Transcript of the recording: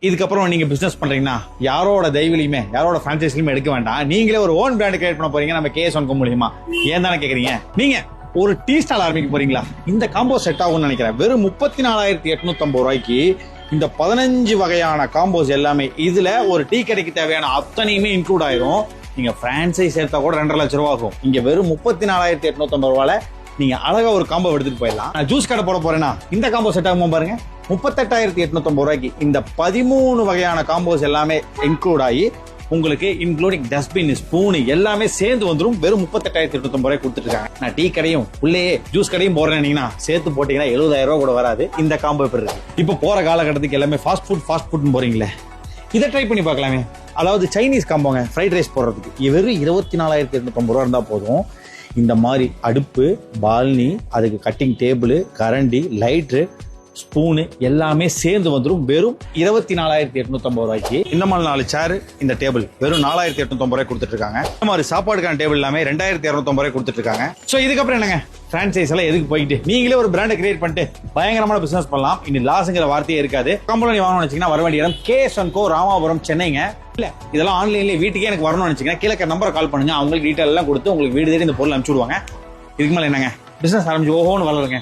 இதுக்கப்புறம் நீங்க பிசினஸ் பண்றீங்கன்னா யாரோட தயவுலையுமே யாரோட பிரான்சைஸ்லயுமே எடுக்க வேண்டாம். நீங்களே ஒரு ஓன் பிராண்ட் கிரியேட் பண்ண போறீங்க நம்ம KS1Co மூலியமா. ஏன் தானே கேக்குறீங்க? நீங்க ஒரு டீ ஸ்டால் ஆரம்பிக்க போறீங்களா? இந்த காம்போ செட் ஆகும்னு நினைக்கிறேன். வெறும் 34,850 ரூபாய்க்கு இந்த 15 வகையான காம்போஸ் எல்லாமே, இதுல ஒரு டீ கடைக்கு தேவையான அத்தனையுமே இன்க்ளூட் ஆயிரும். நீங்க பிரான்சைஸ் சேர்த்தா கூட 2.5 லட்சம் ரூபாய் ஆகும். இங்க வெறும் 34,850 ரூபாயில நீங்க அழகா ஒரு காம்போ எடுத்துட்டு போயிடலாம். நான் ஜூஸ் கடை போட போறேன்னா இந்த காம்போ செட் ஆகுமா பாருங்க. 38,850 ரூபாய்க்கு இந்த 13 வகையான காம்போஸ் எல்லாமே இன்க்ளூட் ஆகி உங்களுக்கு இன்க்ளூடிங் டஸ்ட்பின், ஸ்பூன் எல்லாமே சேர்ந்து வந்துடும். வெறும் 38,850 ரூபாய் கொடுத்துட்டு இருக்காங்க. நான் டீ கடையும் உள்ளேயே ஜூஸ் கடையும் போடுறேன் சேர்த்து போட்டீங்கன்னா 70,000 ரூபாய் கூட வராது. இந்த காம்போ எப்படி இருக்கு? இப்ப போற காலகட்டத்துக்கு எல்லாமே ஃபாஸ்ட் ஃபுட் போறீங்களே, இதை ட்ரை பண்ணி பார்க்கலாமே. அதாவது சைனீஸ் காம்போங்க, ஃப்ரைட் ரைஸ் போடுறதுக்கு வெறும் 24,850 ரூபா இருந்தா போதும். இந்த மாதிரி அடுப்பு, பால்னி, அதுக்கு கட்டிங் டேபிள், கரண்டி, லைட்ரு, ஸ்பூனு எல்லாமே சேர்ந்து வந்துடும். வெறும் 24,850 ரூபாய்க்கு. இந்த மாதிரி 4 சேர், இந்த டேபிள் வெறும் 4,850 ரூபாய் கொடுத்துட்டு இருக்காங்க. இந்த மாதிரி சாப்பாடுக்கான டேபிள் எல்லாமே 2,250 ரூபாய் கொடுத்துட்டு இருக்காங்க. சோ இதுக்கப்புறம் என்னங்க, பிரான்சைஸ் எல்லாம் எதுக்கு போயிட்டு நீங்களே ஒரு பிராண்டை கிரியேட் பண்ணிட்டு பயங்கரமான பிசினஸ் பண்ணலாம். இனி லாஸ்ங்கிற வார்த்தையே இருக்காது. காம்போ நீ வாங்கணும்னு நினைச்சீங்கன்னா வர வேண்டிய இடம் KS1Co, ராமாபுரம், சென்னைங்க. இல்ல இதெல்லாம் ஆன்லைன்லயே வீட்டுக்கே எனக்கு வரணும்னு நினைச்சீங்கன்னா கீழே நம்பரை கால் பண்ணுங்க. அவங்களுக்கு டீடைல் எல்லாம் கொடுத்து உங்களுக்கு வீடு தேடி இந்த பொருள் அனுப்பிச்சு விடுவாங்க. இதுக்கு மேல என்னங்க, பிசினஸ் ஆரம்பிச்சு ஓஹோன்னு வளருங்க.